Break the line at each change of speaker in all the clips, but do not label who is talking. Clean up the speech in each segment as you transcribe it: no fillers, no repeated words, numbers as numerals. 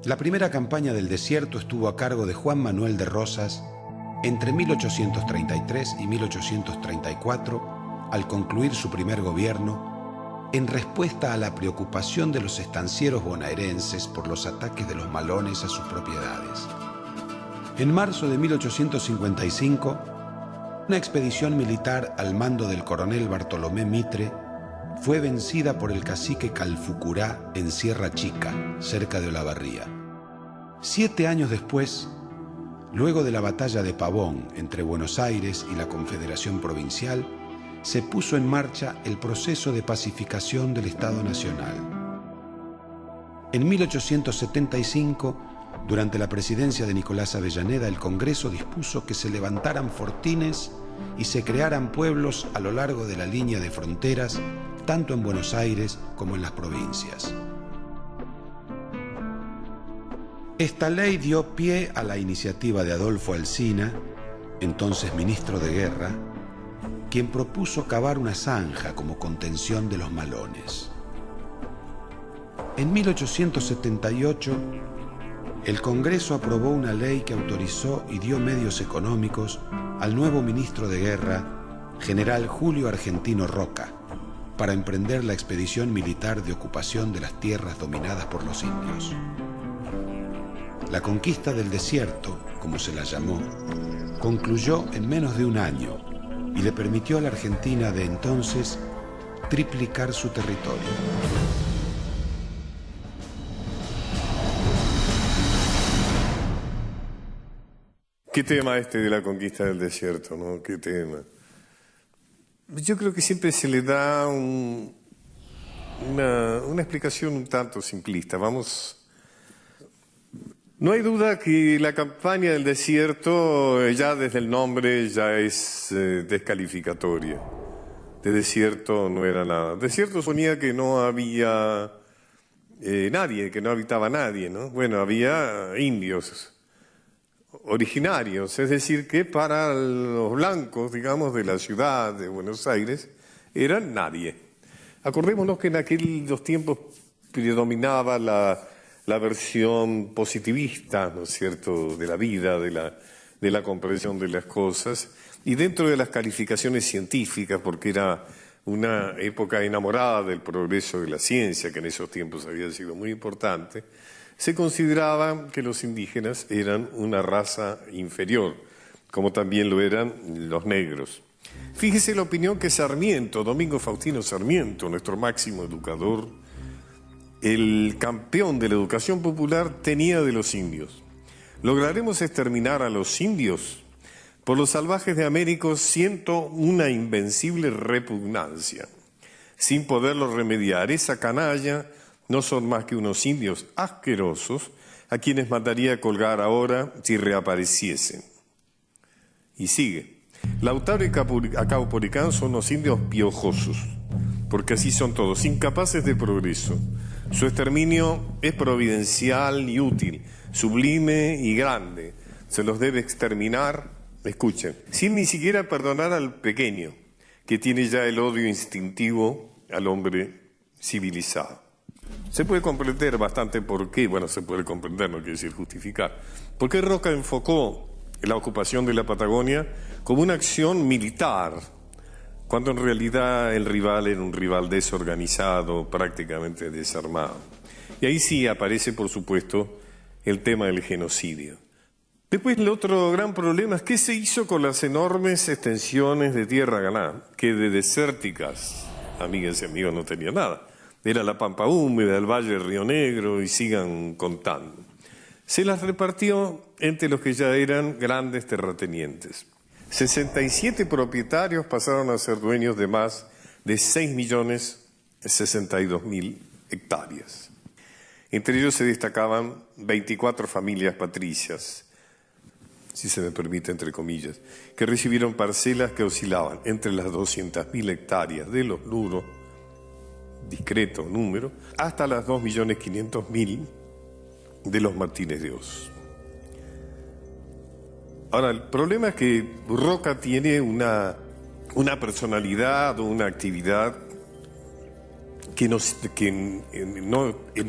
La primera campaña del desierto estuvo a cargo de Juan Manuel de Rosas entre 1833 y 1834, al concluir su primer gobierno, en respuesta a la preocupación de los estancieros bonaerenses por los ataques de los malones a sus propiedades. En marzo de 1855, una expedición militar al mando del coronel Bartolomé Mitre fue vencida por el cacique Calfucurá en Sierra Chica, cerca de Olavarría. 7 años después, luego de la batalla de Pavón entre Buenos Aires y la Confederación Provincial, se puso en marcha el proceso de pacificación del Estado Nacional. En 1875, durante la presidencia de Nicolás Avellaneda, el Congreso dispuso que se levantaran fortines y se crearan pueblos a lo largo de la línea de fronteras, tanto en Buenos Aires como en las provincias. Esta ley dio pie a la iniciativa de Adolfo Alsina, entonces ministro de Guerra, quien propuso cavar una zanja como contención de los malones. En 1878, el Congreso aprobó una ley que autorizó y dio medios económicos al nuevo ministro de Guerra, general Julio Argentino Roca, para emprender la expedición militar de ocupación de las tierras dominadas por los indios. La conquista del desierto, como se la llamó, concluyó en menos de un año y le permitió a la Argentina de entonces triplicar su territorio.
Qué tema este de la conquista del desierto, ¿no? Qué tema. Yo creo que siempre se le da una explicación un tanto simplista. No hay duda que la campaña del desierto, ya desde el nombre, ya es descalificatoria. De desierto no era nada. Desierto suponía que no había nadie, que no habitaba nadie, ¿no? Bueno, había indios originarios, es decir, que para los blancos, digamos, de la ciudad de Buenos Aires, eran nadie. Acordémonos que en aquellos tiempos predominaba la versión positivista, ¿no es cierto?, de la vida, de la comprensión de las cosas, y dentro de las calificaciones científicas, porque era una época enamorada del progreso de la ciencia, que en esos tiempos había sido muy importante, se consideraba que los indígenas eran una raza inferior, como también lo eran los negros. Fíjese la opinión que Sarmiento, Domingo Faustino Sarmiento, nuestro máximo educador, el campeón de la educación popular, tenía de los indios. ¿Lograremos exterminar a los indios? Por los salvajes de América siento una invencible repugnancia. Sin poderlo remediar, esa canalla no son más que unos indios asquerosos a quienes mandaría colgar ahora si reapareciesen. Y sigue. Lautaro y Caupolicán son unos indios piojosos, porque así son todos, incapaces de progreso. Su exterminio es providencial y útil, sublime y grande. Se los debe exterminar, escuchen, sin ni siquiera perdonar al pequeño, que tiene ya el odio instintivo al hombre civilizado. Se puede comprender bastante por qué, bueno, se puede comprender, no quiere decir justificar, por qué Roca enfocó la ocupación de la Patagonia como una acción militar, cuando en realidad el rival era un rival desorganizado, prácticamente desarmado. Y ahí sí aparece, por supuesto, el tema del genocidio. Después el otro gran problema es qué se hizo con las enormes extensiones de tierra ganada, que de desérticas, amigas y amigos, no tenía nada. Era la pampa húmeda, el valle del Río Negro, y sigan contando. Se las repartió entre los que ya eran grandes terratenientes. 67 propietarios pasaron a ser dueños de más de 6.062.000 hectáreas. Entre ellos se destacaban 24 familias patricias, si se me permite entre comillas, que recibieron parcelas que oscilaban entre las 200.000 hectáreas de los Luros, discreto número, hasta las 2.500.000 de los Martínez de Oz. Ahora, el problema es que Roca tiene una personalidad o una actividad que no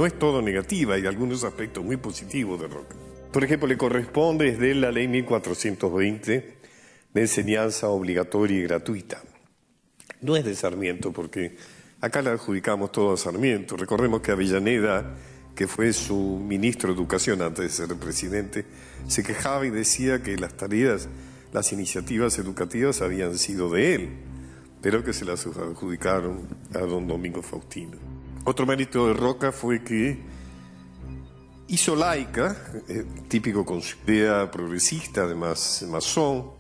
es todo negativa, hay algunos aspectos muy positivos de Roca. Por ejemplo, le corresponde desde la ley 1420 de enseñanza obligatoria y gratuita. No es de Sarmiento, porque acá le adjudicamos todo a Sarmiento. Recordemos que Avellaneda, que fue su ministro de Educación antes de ser presidente, se quejaba y decía que las tareas, las iniciativas educativas habían sido de él, pero que se las adjudicaron a don Domingo Faustino. Otro mérito de Roca fue que hizo laica, típico con su idea progresista, además masón,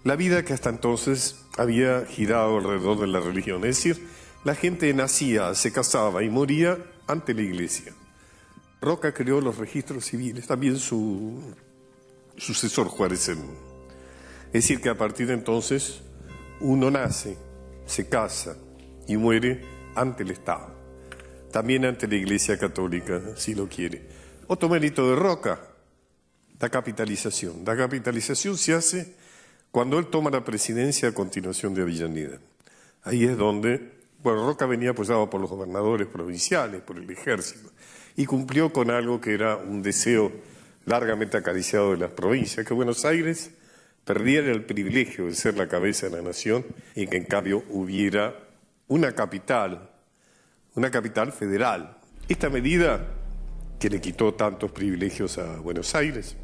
la vida que hasta entonces había girado alrededor de la religión. Es decir, la gente nacía, se casaba y moría ante la iglesia. Roca creó los registros civiles, también su sucesor Juárez II. Es decir, que a partir de entonces uno nace, se casa y muere ante el Estado. También ante la Iglesia Católica, si lo quiere. Otro mérito de Roca, la capitalización. La capitalización se hace cuando él toma la presidencia a continuación de Avellaneda. Ahí es donde, bueno, Roca venía apoyado por los gobernadores provinciales, por el ejército, y cumplió con algo que era un deseo largamente acariciado de las provincias, que Buenos Aires perdiera el privilegio de ser la cabeza de la nación y que en cambio hubiera una capital federal. Esta medida que le quitó tantos privilegios a Buenos Aires,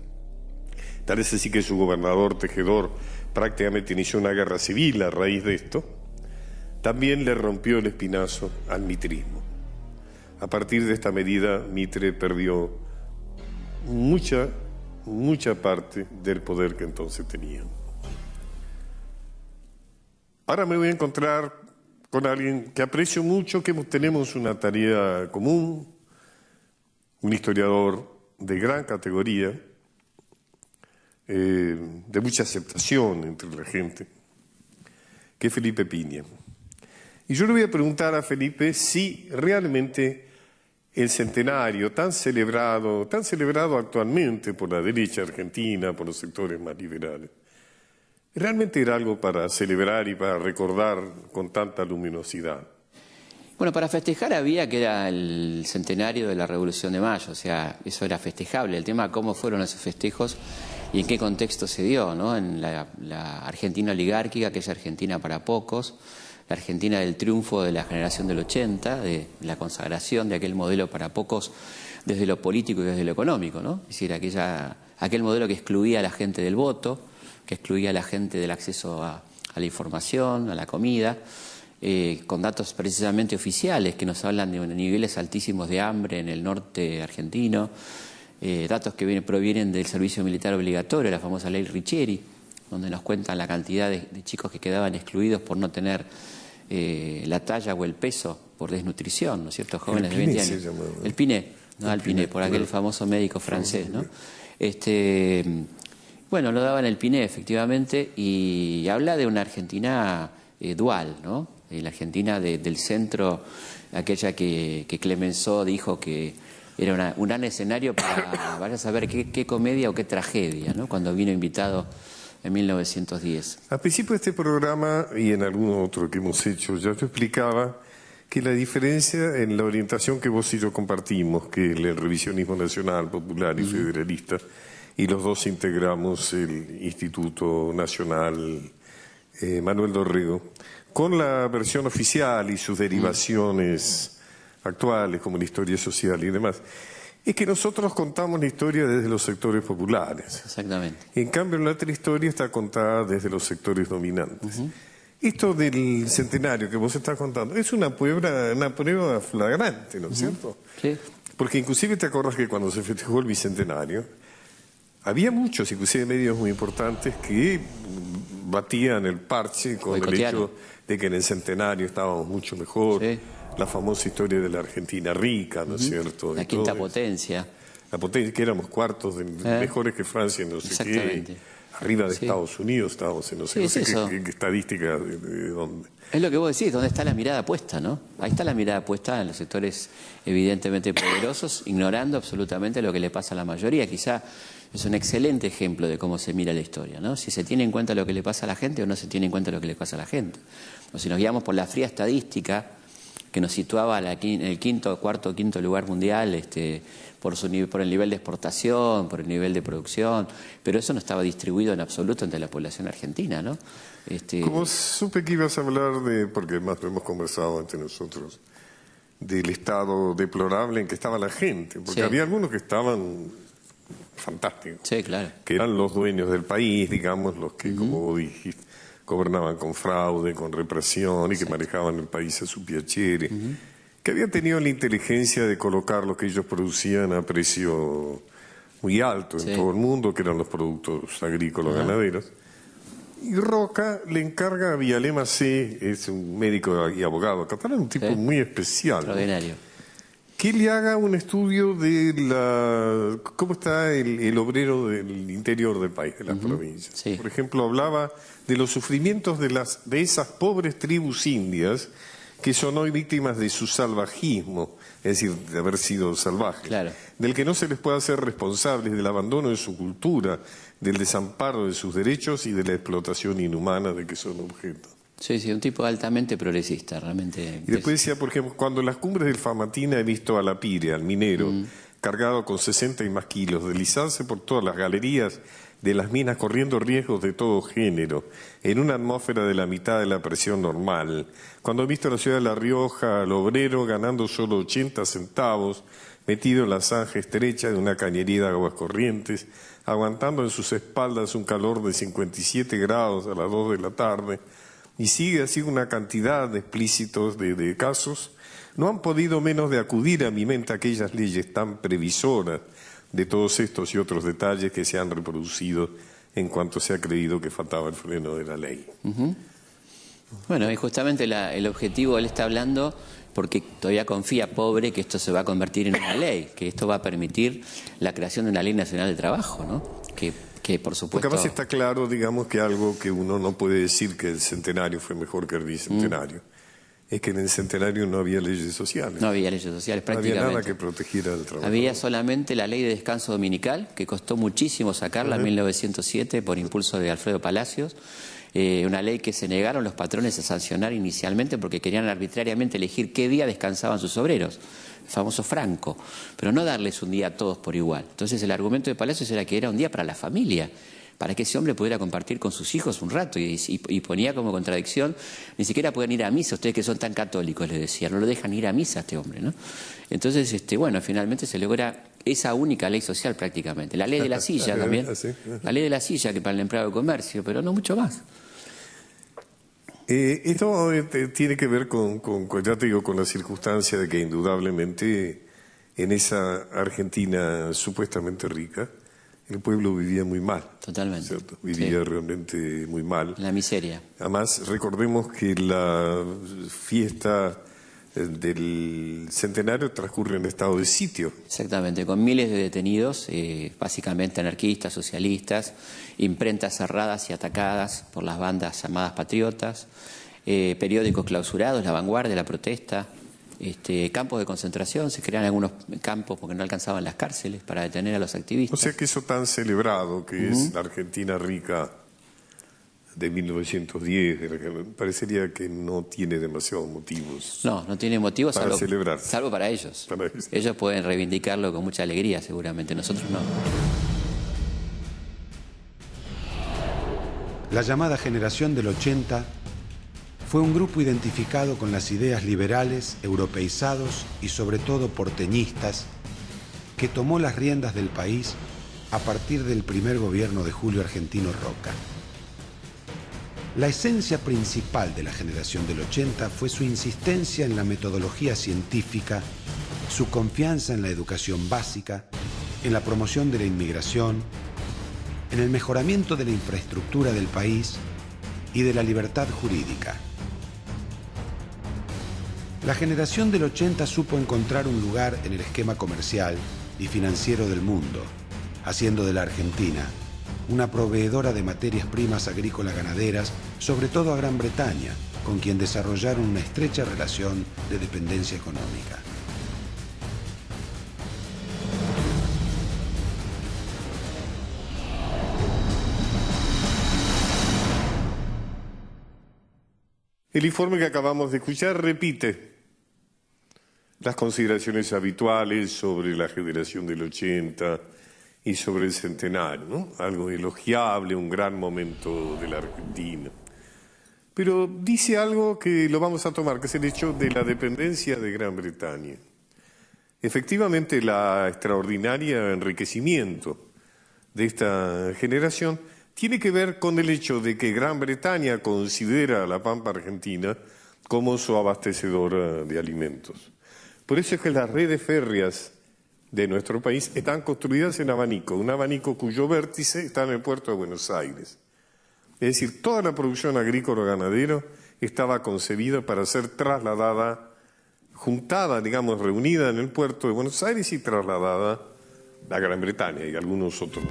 tal es así que su gobernador Tejedor prácticamente inició una guerra civil a raíz de esto, también le rompió el espinazo al mitrismo. A partir de esta medida, Mitre perdió mucha parte del poder que entonces tenía. Ahora me voy a encontrar con alguien que aprecio mucho, que tenemos una tarea común, un historiador de gran categoría, de mucha aceptación entre la gente, que es Felipe Piña. Y yo le voy a preguntar a Felipe si realmente el centenario tan celebrado actualmente por la derecha argentina, por los sectores más liberales, realmente era algo para celebrar y para recordar con tanta luminosidad.
Bueno, para festejar había que era el centenario de la Revolución de Mayo, o sea, eso era festejable. El tema cómo fueron esos festejos y en qué contexto se dio, ¿no? En la Argentina oligárquica, aquella Argentina para pocos, la Argentina del triunfo de la generación del 80, de la consagración de aquel modelo para pocos desde lo político y desde lo económico, ¿no? Es decir, aquel modelo que excluía a la gente del voto, que excluía a la gente del acceso a la información, a la comida, con datos precisamente oficiales que nos hablan de niveles altísimos de hambre en el norte argentino, datos que provienen del servicio militar obligatorio, la famosa ley Riccieri, donde nos cuentan la cantidad de chicos que quedaban excluidos por no tener la talla o el peso por desnutrición, ¿no es cierto? Jóvenes de 20 años. El Pinet, no el Pinet, por aquel famoso médico francés, ¿no? Bueno, lo daban el Pinet, efectivamente, y habla de una Argentina dual, ¿no? La Argentina del centro, aquella que Clemenceau dijo que era un gran escenario para, vaya a saber qué comedia o qué tragedia, ¿no? Cuando vino invitado en 1910.
Al principio de este programa y en algún otro que hemos hecho, ya te explicaba que la diferencia en la orientación que vos y yo compartimos, que es el revisionismo nacional, popular y federalista, y los dos integramos el Instituto Nacional Manuel Dorrego, con la versión oficial y sus derivaciones actuales, como la historia social y demás, es que nosotros contamos la historia desde los sectores populares.
Exactamente.
En cambio, la otra historia está contada desde los sectores dominantes. Esto del centenario que vos estás contando es una prueba flagrante, ¿no es cierto?
Sí.
Porque inclusive te acordás que cuando se festejó el bicentenario, había muchos, inclusive medios muy importantes, que batían el parche con el hecho de que en el centenario estábamos mucho mejor.
Sí.
La famosa historia de la Argentina rica, ¿no es cierto?
La quinta potencia.
La potencia, que éramos cuartos mejores que Francia en no sé qué. Arriba de Estados Unidos estábamos en no sé qué estadística de dónde.
Es lo que vos decís, ¿dónde está la mirada puesta, no? Ahí está la mirada puesta en los sectores evidentemente poderosos, ignorando absolutamente lo que le pasa a la mayoría. Quizá es un excelente ejemplo de cómo se mira la historia, ¿no? Si se tiene en cuenta lo que le pasa a la gente o no se tiene en cuenta lo que le pasa a la gente. O si nos guiamos por la fría estadística, que nos situaba en el cuarto o quinto lugar mundial, por el nivel de exportación, por el nivel de producción, pero eso no estaba distribuido en absoluto entre la población argentina, ¿no?
Como supe que ibas a hablar porque además lo hemos conversado entre nosotros, del estado deplorable en que estaba la gente, porque había algunos que estaban fantásticos,
sí, claro,
que eran los dueños del país, digamos, los que, como vos dijiste, gobernaban con fraude, con represión y que manejaban el país a su piacere, que habían tenido la inteligencia de colocar lo que ellos producían a precio muy alto en todo el mundo, que eran los productos agrícolas ganaderos. Y Roca le encarga a Villalema C., es un médico y abogado catalán, un tipo muy especial,
extraordinario,
que le haga un estudio de cómo está el obrero del interior del país, de las provincias. Por ejemplo, hablaba de los sufrimientos de esas pobres tribus indias que son hoy víctimas de su salvajismo, es decir, de haber sido salvajes, del que no se les puede hacer responsables, del abandono de su cultura, del desamparo de sus derechos y de la explotación inhumana de que son objeto.
Sí, un tipo altamente progresista, realmente.
Y después decía, por ejemplo, cuando en las cumbres del Famatina he visto a Lapire, al minero, cargado con 60 y más kilos, deslizarse por todas las galerías de las minas corriendo riesgos de todo género, en una atmósfera de la mitad de la presión normal. Cuando he visto en la ciudad de La Rioja al obrero ganando solo 80 centavos, metido en la zanja estrecha de una cañería de aguas corrientes, aguantando en sus espaldas un calor de 57 grados a las 2 de la tarde, y sigue así una cantidad de explícitos de casos, no han podido menos de acudir a mi mente aquellas leyes tan previsoras de todos estos y otros detalles que se han reproducido en cuanto se ha creído que faltaba el freno de la ley.
Bueno, y justamente el objetivo, él está hablando porque todavía confía, pobre, que esto se va a convertir en una ley, que esto va a permitir la creación de una ley nacional de trabajo, ¿no? Que por supuesto...
Porque además está claro, digamos, que algo que uno no puede decir que el centenario fue mejor que el bicentenario, es que en el centenario no había leyes sociales.
No había leyes sociales, prácticamente.
No había nada que protegiera al trabajo.
Había solamente la ley de descanso dominical, que costó muchísimo sacarla en 1907 por impulso de Alfredo Palacios. Una ley que se negaron los patrones a sancionar inicialmente porque querían arbitrariamente elegir qué día descansaban sus obreros, el famoso Franco, pero no darles un día a todos por igual. Entonces el argumento de Palacios era que era un día para la familia, para que ese hombre pudiera compartir con sus hijos un rato, y ponía como contradicción, ni siquiera pueden ir a misa, ustedes que son tan católicos, les decía, no lo dejan ir a misa a este hombre, ¿no? Entonces, bueno, finalmente se logra esa única ley social prácticamente, la ley de la silla también, la ley de la silla que para el empleado de comercio, pero no mucho más.
Esto tiene que ver ya te digo, con la circunstancia de que indudablemente en esa Argentina supuestamente rica, el pueblo vivía muy mal.
Totalmente.
¿Cierto? Vivía realmente muy mal.
La miseria.
Además, recordemos que la fiesta del centenario transcurre en estado de sitio.
Exactamente, con miles de detenidos, básicamente anarquistas, socialistas, imprentas cerradas y atacadas por las bandas llamadas patriotas, periódicos clausurados, La Vanguardia, La Protesta, campos de concentración, se crean algunos campos porque no alcanzaban las cárceles para detener a los activistas.
O sea que eso tan celebrado que es la Argentina rica de 1910, parecería que no tiene demasiados motivos.
No tiene motivos
para celebrar.
Salvo para ellos. Ellos pueden reivindicarlo con mucha alegría seguramente, nosotros no.
La llamada generación del 80 fue un grupo identificado con las ideas liberales, europeizados y sobre todo porteñistas, que tomó las riendas del país a partir del primer gobierno de Julio Argentino Roca. La esencia principal de la generación del 80 fue su insistencia en la metodología científica, su confianza en la educación básica, en la promoción de la inmigración, en el mejoramiento de la infraestructura del país y de la libertad jurídica. La generación del 80 supo encontrar un lugar en el esquema comercial y financiero del mundo, haciendo de la Argentina una proveedora de materias primas agrícolas ganaderas, sobre todo a Gran Bretaña, con quien desarrollaron una estrecha relación de dependencia económica.
El informe que acabamos de escuchar repite las consideraciones habituales sobre la generación del 80 y sobre el centenario, ¿no? Algo elogiable, un gran momento de la Argentina. Pero dice algo que lo vamos a tomar, que es el hecho de la dependencia de Gran Bretaña. Efectivamente, el extraordinario enriquecimiento de esta generación tiene que ver con el hecho de que Gran Bretaña considera a la pampa argentina como su abastecedora de alimentos. Por eso es que las redes férreas de nuestro país están construidas en abanico, un abanico cuyo vértice está en el puerto de Buenos Aires. Es decir, toda la producción agrícola-ganadera estaba concebida para ser trasladada, juntada, digamos, reunida en el puerto de Buenos Aires y trasladada a Gran Bretaña y a algunos otros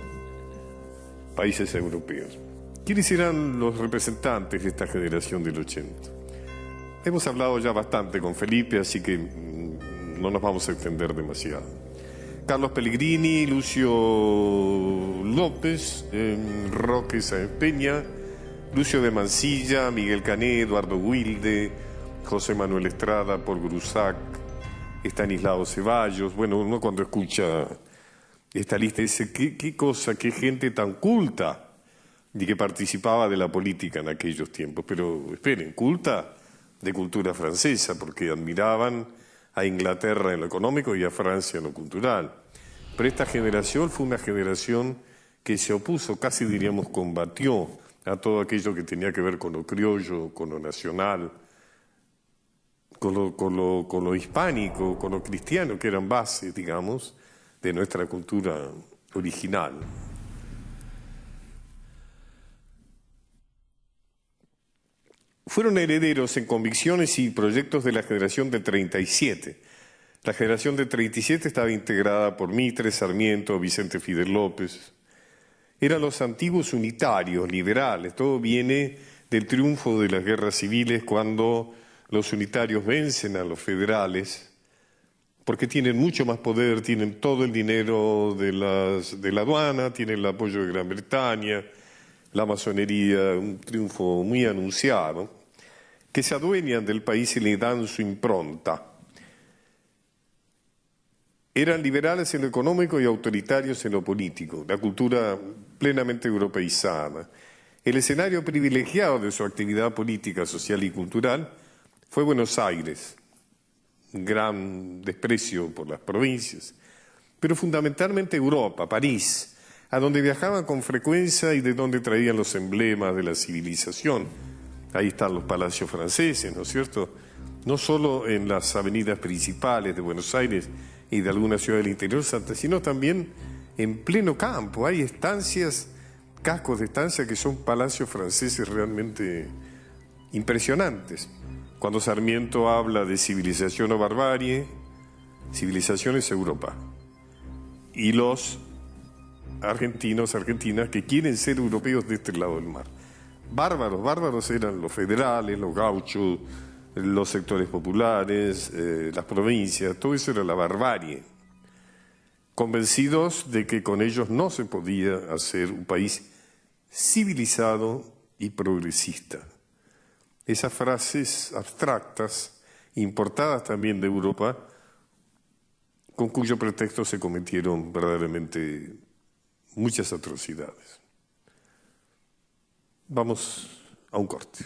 países europeos. ¿Quiénes eran los representantes de esta generación del 80? Hemos hablado ya bastante con Felipe, así que no nos vamos a extender demasiado. Carlos Pellegrini, Lucio López, Roque Sáenz Peña, Lucio de Mansilla, Miguel Cané, Eduardo Wilde, José Manuel Estrada, Paul Grusac, Estanislao Ceballos. Bueno, uno cuando escucha esta lista dice, qué cosa, qué gente tan culta y que participaba de la política en aquellos tiempos. Pero esperen, culta de cultura francesa, porque admiraban a Inglaterra en lo económico y a Francia en lo cultural. Pero esta generación fue una generación que se opuso, casi diríamos combatió, a todo aquello que tenía que ver con lo criollo, con lo nacional, con lo hispánico, con lo cristiano, que eran bases, digamos, de nuestra cultura original. Fueron herederos en convicciones y proyectos de la generación del 37. La generación del 37 estaba integrada por Mitre, Sarmiento, Vicente Fidel López. Eran los antiguos unitarios, liberales. Todo viene del triunfo de las guerras civiles cuando los unitarios vencen a los federales, porque tienen mucho más poder, tienen todo el dinero de la aduana, tienen el apoyo de Gran Bretaña, la masonería, un triunfo muy anunciado, que se adueñan del país y le dan su impronta. Eran liberales en lo económico y autoritarios en lo político, la cultura plenamente europeizada. El escenario privilegiado de su actividad política, social y cultural fue Buenos Aires, un gran desprecio por las provincias, pero fundamentalmente Europa, París, a donde viajaban con frecuencia y de donde traían los emblemas de la civilización. Ahí están los palacios franceses, ¿no es cierto? No solo en las avenidas principales de Buenos Aires y de alguna ciudad del interior, sino también en pleno campo. Hay estancias, cascos de estancia que son palacios franceses realmente impresionantes. Cuando Sarmiento habla de civilización o barbarie, civilización es Europa. Y los argentinos, argentinas que quieren ser europeos de este lado del mar. Bárbaros eran los federales, los gauchos, los sectores populares, las provincias, todo eso era la barbarie. Convencidos de que con ellos no se podía hacer un país civilizado y progresista. Esas frases abstractas, importadas también de Europa, con cuyo pretexto se cometieron verdaderamente muchas atrocidades. Vamos a un corte.